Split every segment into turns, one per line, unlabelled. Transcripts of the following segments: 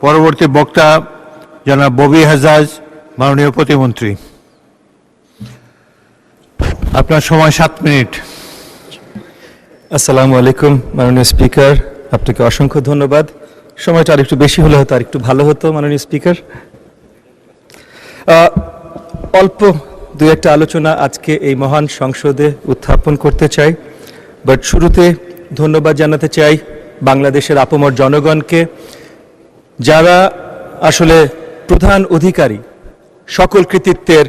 পরবর্তী বক্তা জনাব ববি হাজাজ, মাননীয় প্রতিমন্ত্রী। আপনার সময় 7 মিনিট।
আসসালামু আলাইকুম মাননীয় স্পিকার, আপনাকে অসংখ্য ধন্যবাদ। সময়টা আরেকটু বেশি হলে হয়তো আরেকটু ভালো হতো মাননীয় স্পিকার। অল্প দু একটা আলোচনা আজকে এই মহান সংসদে উত্থাপন করতে চাই, বাট শুরুতে ধন্যবাদ জানাতে চাই বাংলাদেশের আপামর জনগণকে, যারা আসলে প্রধান অধিকারী সকল কৃতিত্বের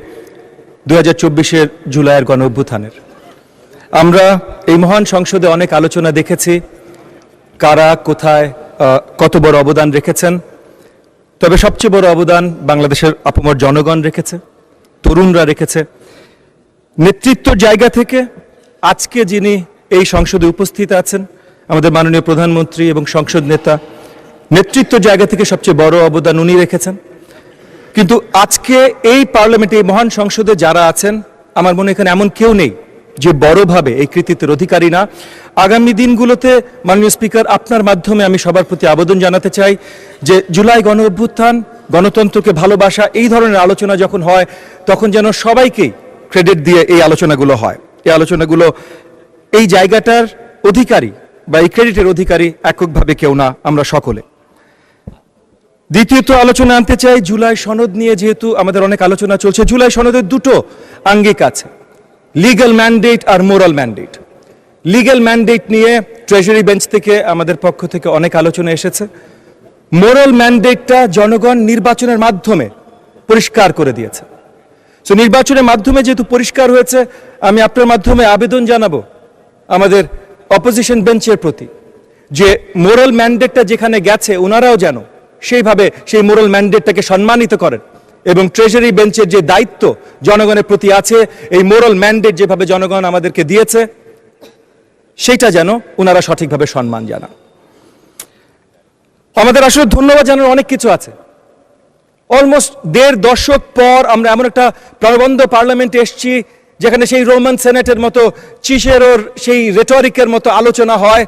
2024-এর জুলাইয়ের গণ অভ্যুত্থানের। আমরা এই মহান সংসদে অনেক আলোচনা দেখেছি, কারা কোথায় কত বড় অবদান রেখেছেন, তবে সবচেয়ে বড় অবদান বাংলাদেশের আপামর জনগণ রেখেছে, তরুণরা রেখেছে। নেতৃত্বর জায়গা থেকে আজকে যিনি এই সংসদে উপস্থিত আছেন, আমাদের মাননীয় প্রধানমন্ত্রী এবং সংসদ নেতা, নেতৃত্ব জায়গা থেকে সবচেয়ে বড় অবদান উনি রেখেছেন। কিন্তু আজকে এই পার্লামেন্টে, এই মহান সংসদে যারা আছেন, আমার মনে এখানে এমন কেউ নেই যে বড়ভাবে এই কৃতিত্বের অধিকারী না। আগামী দিনগুলোতে মাননীয় স্পিকার, আপনার মাধ্যমে আমি সবার প্রতি আবেদন জানাতে চাই যে জুলাই গণ অভ্যুত্থান, গণতন্ত্রকে ভালোবাসা, এই ধরনের আলোচনা যখন হয় তখন যেন সবাইকেই ক্রেডিট দিয়ে এই আলোচনাগুলো হয়। এই আলোচনাগুলো এই জায়গাটার অধিকারী বা এই ক্রেডিটের অধিকারী এককভাবে কেউ না, আমরা সকলে। দ্বিতীয়ত আলোচনা আনতে চাই জুলাই সনদ নিয়ে। যেহেতু আমাদের অনেক আলোচনা চলছে, জুলাই সনদের দুটো আঙ্গিক আছে, লিগ্যাল ম্যান্ডেট আর মোরাল ম্যান্ডেট। লিগ্যাল ম্যান্ডেট নিয়ে ট্রেজারি বেঞ্চ থেকে আমাদের পক্ষ থেকে অনেক আলোচনা এসেছে। মোরাল ম্যান্ডেটটা জনগণ নির্বাচনের মাধ্যমে পরিষ্কার করে দিয়েছে। সো নির্বাচনের মাধ্যমে যেহেতু পরিষ্কার হয়েছে, আমি আপনার মাধ্যমে আবেদন জানাবো আমাদের অপোজিশন বেঞ্চের প্রতি যে মোরাল ম্যান্ডেটটা যেখানে গেছে ওনারাও যেন সেইভাবে সেই মোরাল ম্যান্ডেটটাকে সম্মানিত করেন, এবং ট্রেজারি বেঞ্চের যে দায়িত্ব জনগণের প্রতি আছে, এই মোরাল ম্যান্ডেট যেভাবে জনগণ আমাদেরকে দিয়েছে সেইটা যেন ওনারা সঠিকভাবে সম্মান জানান। আমাদের আসলে ধন্যবাদ জানানোর অনেক কিছু আছে। অলমোস্ট 1.5 দশক পর আমরা এমন একটা প্রাণবন্ত পার্লামেন্টে এসেছি যেখানে সেই রোমান সেনেটের মতো, চিসেরোর সেই রেটরিকের মতো আলোচনা হয়।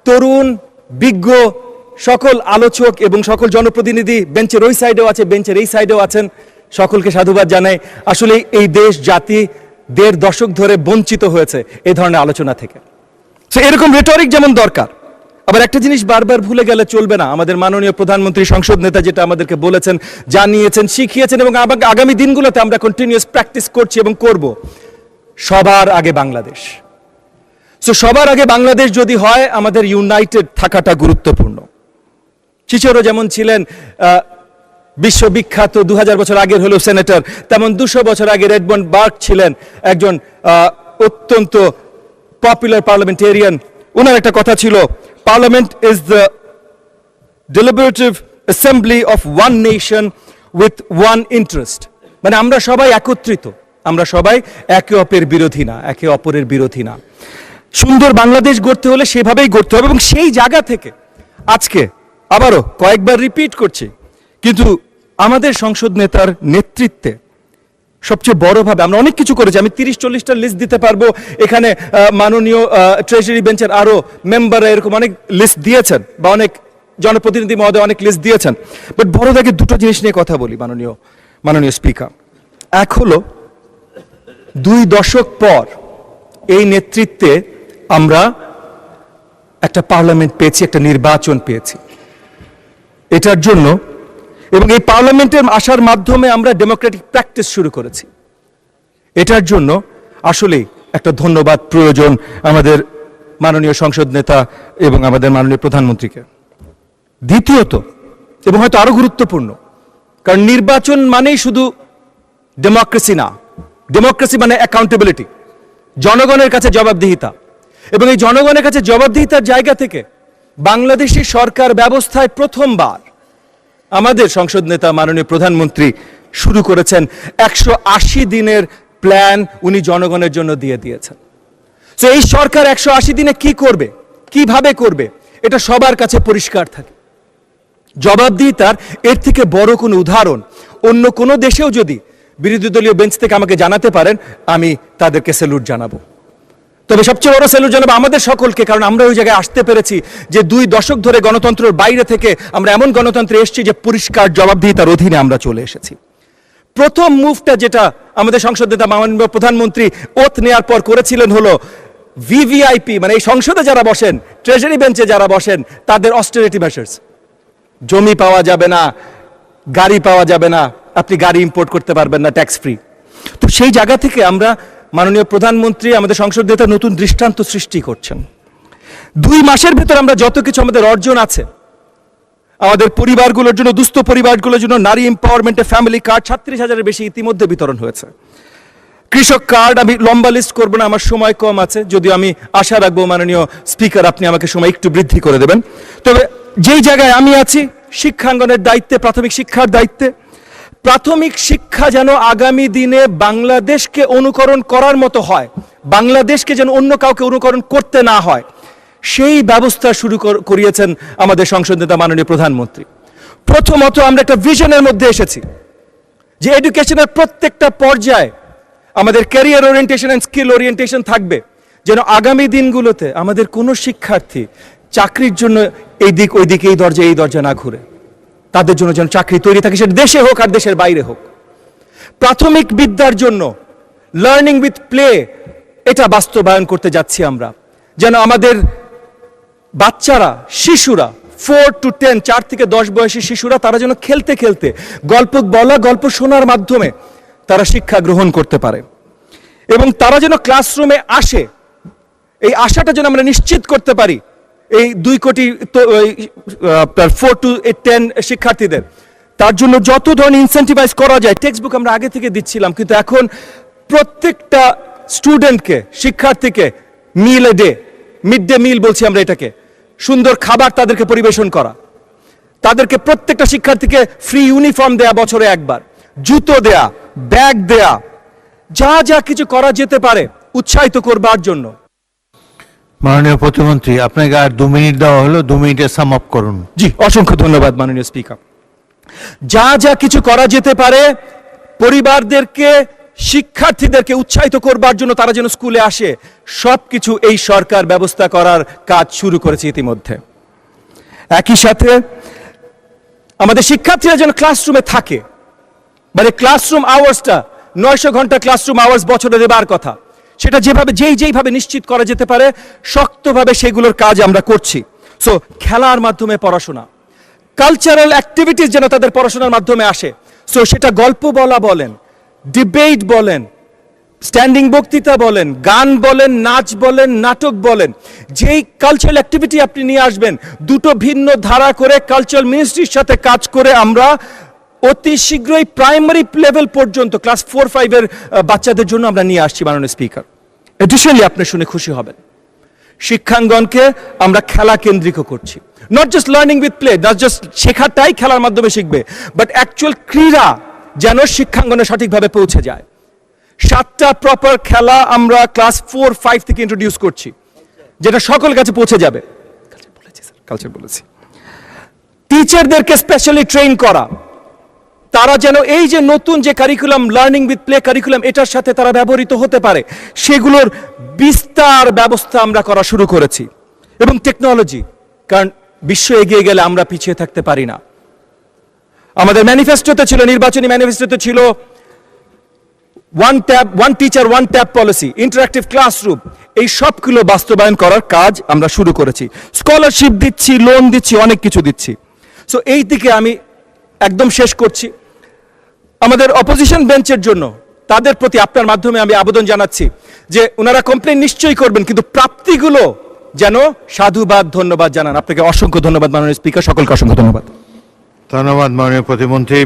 তরুণ, বিজ্ঞ সকল আলোচক এবং সকল জনপ্রতিনিধি বেঞ্চের ওই সাইডেও আছে, বেঞ্চের এই সাইডেও আছেন, সকলকে সাধুবাদ জানাই। আসলে এই দেশ জাতি 1.5 দশক ধরে বঞ্চিত হয়েছে এই ধরনের আলোচনা থেকে। সো এরকম রেটরিক যেমন দরকার, আবার একটা জিনিস বারবার ভুলে গেলে চলবে না। আমাদের মাননীয় প্রধানমন্ত্রী, সংসদ নেতা যেটা আমাদেরকে বলেছেন, জানিয়েছেন, শিখিয়েছেন, এবং আগামী দিনগুলোতে আমরা কন্টিনিউয়াস প্র্যাকটিস করছি এবং করব, সবার আগে বাংলাদেশ। সো সবার আগে বাংলাদেশ যদি হয়, আমাদের ইউনাইটেড থাকাটা গুরুত্বপূর্ণ। চিচেরো যেমন ছিলেন বিশ্ববিখ্যাত 2000 বছর আগের হলেও সেনেটর, তেমন 200 বছর আগে রেডমন্ড বার্ক ছিলেন একজন অত্যন্ত পপুলার পার্লামেন্টেরিয়ান। ওনার একটা কথা ছিল, parliament is the deliberative assembly of one nation with one interest. মানে আমরা সবাই একত্রিত, আমরা সবাই একে অপরের বিরোধী না, একে অপরের বিরোধী না। সুন্দর বাংলাদেশ গড়তে হলে সেভাবেই গড়তে হবে, এবং সেই জায়গা থেকে আজকে আবারও কয়েকবার রিপিট করছি, কিন্তু আমাদের সংসদ নেতার নেতৃত্বে সবচেয়ে বড়ভাবে আমরা অনেক কিছু করেছি। আমি 30-40টা লিস্ট দিতে পারবো। এখানে মাননীয় ট্রেজারি বেঞ্চের আরো মেম্বাররা এরকম অনেক লিস্ট দিয়েছেন, বা অনেক জনপ্রতিনিধি মহোদয় অনেক লিস্ট দিয়েছেন। বাট বড় দাগে দুটো জিনিস নিয়ে কথা বলি মাননীয় স্পিকার। এক হলো 2 দশক পর এই নেতৃত্বে আমরা একটা পার্লামেন্ট পেয়েছি, একটা নির্বাচন পেয়েছি। এটার জন্য, এবং এই পার্লামেন্টের আসার মাধ্যমে আমরা ডেমোক্রেটিক প্র্যাকটিস শুরু করেছি, এটার জন্য আসলেই একটা ধন্যবাদ প্রয়োজন আমাদের মাননীয় সংসদ নেতা এবং আমাদের মাননীয় প্রধানমন্ত্রীকে। দ্বিতীয়ত, এবং হয়তো আরো গুরুত্বপূর্ণ, কারণ নির্বাচন মানেই শুধু ডেমোক্রেসি না, ডেমোক্রেসি মানে অ্যাকাউন্টেবিলিটি, জনগণের কাছে জবাবদিহিতা। এবং এই জনগণের কাছে জবাবদিহিতার জায়গা থেকে বাংলাদেশি সরকার ব্যবস্থায় প্রথমবার আমাদের সংসদ নেতা মাননীয় প্রধানমন্ত্রী শুরু করেছেন 180 দিনের প্ল্যান, উনি জনগণের জন্য দিয়ে দিয়েছেন। তো এই সরকার 180 দিনে কি করবে, কিভাবে করবে, এটা সবার কাছে পরিষ্কার থাকে। জবাবদিহিতার এর থেকে বড় কোনো উদাহরণ অন্য কোনো দেশেও যদি বিরোধী দলীয় বেঞ্চ থেকে আমাকে জানাতে পারেন, আমি তাদেরকে স্যালুট জানাবো। তবে সবচেয়ে বড় স্যালুট জানাবো আমাদের সকলকে, কারণ আমরা ওই জায়গায় আসতে পেরেছি যে 2 দশক ধরে গণতন্ত্রের বাইরে থেকে আমরা এমন গণতন্ত্রে এসেছি যে পরিষ্কার জবাবদিহিতার অধীনে আমরা চলে এসেছি। প্রথম মুভটা যেটা আমাদের সংসদ নেতা মাননীয় প্রধানমন্ত্রী ওথ নেওয়ার পর করেছিলেন হলো ভিভিআইপি, মানে এই সংসদে যারা বসেন, ট্রেজারি বেঞ্চে যারা বসেন, তাদের অস্টেরিটি মেজার্স। জমি পাওয়া যাবে না, গাড়ি পাওয়া যাবে না, আপনি গাড়ি ইম্পোর্ট করতে পারবেন না ট্যাক্স ফ্রি। তো সেই জায়গা থেকে আমরা মাননীয় প্রধানমন্ত্রী আমাদের সংসদ নেতা নতুন দৃষ্টান্ত সৃষ্টি করছেন। 2 মাসের ভিতর আমরা যত কিছু আমাদের অর্জন আছে, আমাদের পরিবারগুলোর জন্য, দুস্থ পরিবারগুলোর জন্য নারী এম্পাওয়ারমেন্টে ফ্যামিলি কার্ড 36,000-এর বেশি ইতিমধ্যে বিতরণ হয়েছে। কৃষক কার্ড, আমি লম্বা লিস্ট করবো না, আমার সময় কম আছে, যদিও আমি আশা রাখবো মাননীয় স্পিকার আপনি আমাকে সময় একটু বৃদ্ধি করে দেবেন। তবে যেই জায়গায় আমি আছি, শিক্ষাঙ্গনের দায়িত্বে, প্রাথমিক শিক্ষার দায়িত্বে, প্রাথমিক শিক্ষা যেন আগামী দিনে বাংলাদেশকে অনুকরণ করার মতো হয়, বাংলাদেশকে যেন অন্য কাউকে অনুকরণ করতে না হয়, সেই ব্যবস্থা শুরু করিয়েছেন আমাদের সংসদ নেতা মাননীয় প্রধানমন্ত্রী। প্রথমত আমরা একটা ভিশনের মধ্যে এসেছি যে এডুকেশনের প্রত্যেকটা পর্যায়ে আমাদের career orientation and skill orientation থাকবে, যেন আগামী দিনগুলোতে আমাদের কোনো শিক্ষার্থী চাকরির জন্য এই দিক ওই দিকে, এই দরজা না ঘুরে, তাদের জন্য যেন চাকরি তৈরি থাকে, সেটা দেশে হোক আর দেশের বাইরে হোক। প্রাথমিক বিদ্যার জন্য লার্নিং উইথ প্লে, এটা বাস্তবায়ন করতে যাচ্ছি আমরা, যেন আমাদের বাচ্চারা, শিশুরা 4 to 10, 4 থেকে 10 বয়সী শিশুরা, তারা যেন খেলতে খেলতে, গল্প বলা, গল্প শোনার মাধ্যমে তারা শিক্ষা গ্রহণ করতে পারে, এবং তারা যেন ক্লাসরুমে আসে, এই আশাটা যেন আমরা নিশ্চিত করতে পারি এই 2 কোটি 4 to 10 শিক্ষার্থীদের। তার জন্য যত ধরনের ইনসেন্টিভাইজ করা যায়, টেক্সট বুক আমরা আগে থেকে দিচ্ছিলাম, কিন্তু এখন প্রত্যেকটা স্টুডেন্টকে, শিক্ষার্থীকে meal a day, mid day meal বলছি আমরা এটাকে, সুন্দর খাবার তাদেরকে পরিবেশন করা, তাদেরকে প্রত্যেকটা শিক্ষার্থীকে ফ্রি ইউনিফর্ম দেয়া, বছরে একবার জুতো দেয়া, ব্যাগ দেয়া, যা যা কিছু করা যেতে পারে উৎসাহিত করবার জন্য।
মাননীয় প্রতিমন্ত্রী, আপনাকে আর 2 মিনিট দেওয়া হলো, 2 মিনিটে সাম আপ করুন।
জি, অসংখ্য ধন্যবাদ মাননীয় স্পিকার। যা যা কিছু করা যেতে পারে পরিবারদেরকে, শিক্ষার্থীদেরকে উৎসাহিত করবার জন্য, তারা যেন স্কুলে আসে, সবকিছু এই সরকার ব্যবস্থা করার কাজ শুরু করেছে ইতিমধ্যে। একই সাথে আমাদের শিক্ষার্থীরা যেন ক্লাসরুমে থাকে, মানে ক্লাসরুম আওয়ার্সটা 900 ঘন্টা ক্লাসরুম আওয়ার্স বছরে দেবার কথা, সেটা যেইভাবে নিশ্চিত করা যেতে পারে শক্তভাবে সেগুলোর কাজ আমরা করছি। সো খেলার মাধ্যমে পড়াশোনা, কালচারাল অ্যাক্টিভিটিস যেন তাদের পড়াশোনার মাধ্যমে আসে। সো সেটা গল্প বলা বলেন, ডিবেট বলেন, স্ট্যান্ডিং বক্তৃতা বলেন, গান বলেন, নাচ বলেন, নাটক বলেন, যেই কালচারাল অ্যাক্টিভিটি আপনি নিয়ে আসবেন, 2টো ভিন্ন ধারা করে কালচারাল মিনিস্ট্রির সাথে কাজ করে আমরা অতি শীঘ্রই প্রাইমারি লেভেল পর্যন্ত ক্লাস 4-5-এর বাচ্চাদের জন্য আমরা নিয়ে আসছি মাননীয় স্পিকার। এডিশনালি আপনি শুনে খুশি হবেন, শিক্ষাঙ্গনকে আমরা খেলা কেন্দ্রিক করছি। Not just learning with play, not just শেখাটাই খেলার মাধ্যমে শিখবে, বাট অ্যাকচুয়াল ক্রীড়া যেন শিক্ষাঙ্গনে সঠিকভাবে পৌঁছে যায়। 7টা প্রপার খেলা আমরা ক্লাস 4-5 থেকে ইন্ট্রোডিউস করছি, যেটা সকল কাছে পৌঁছে যাবে। কালচার বলেছি, টিচারদেরকে স্পেশালি ট্রেন করা, তারা যেন এই যে নতুন যে curriculum, learning with play curriculum, এটার সাথে তারা ব্যবহৃত হতে পারে, সেগুলোর বিস্তার ব্যবস্থা আমরা করা শুরু করেছি। এবং টেকনোলজি, কারণ বিশ্ব এগিয়ে গেলে আমরা পিছিয়ে থাকতে পারি না। আমাদের ম্যানিফেস্টোতে ছিল, নির্বাচনী ম্যানিফেস্টোতে ছিল one teacher one tab policy, interactive classroom, এই সবগুলো বাস্তবায়ন করার কাজ আমরা শুরু করেছি। স্কলারশিপ দিচ্ছি, লোন দিচ্ছি, অনেক কিছু দিচ্ছি। সো এই দিকে আমি একদম শেষ করছি। আমাদের অপোজিশন বেঞ্চের জন্য, তাদের প্রতি আপনার মাধ্যমে আমি আবেদন জানাচ্ছি যে ওনারা কমপ্লেন নিশ্চয়ই করবেন, কিন্তু প্রাপ্তিগুলো যেন সাধুবাদ, ধন্যবাদ জানান। আপনাকে অসংখ্য ধন্যবাদ মাননীয় স্পিকার, সকলকে অসংখ্য ধন্যবাদ।
ধন্যবাদ মাননীয় প্রতিমন্ত্রী।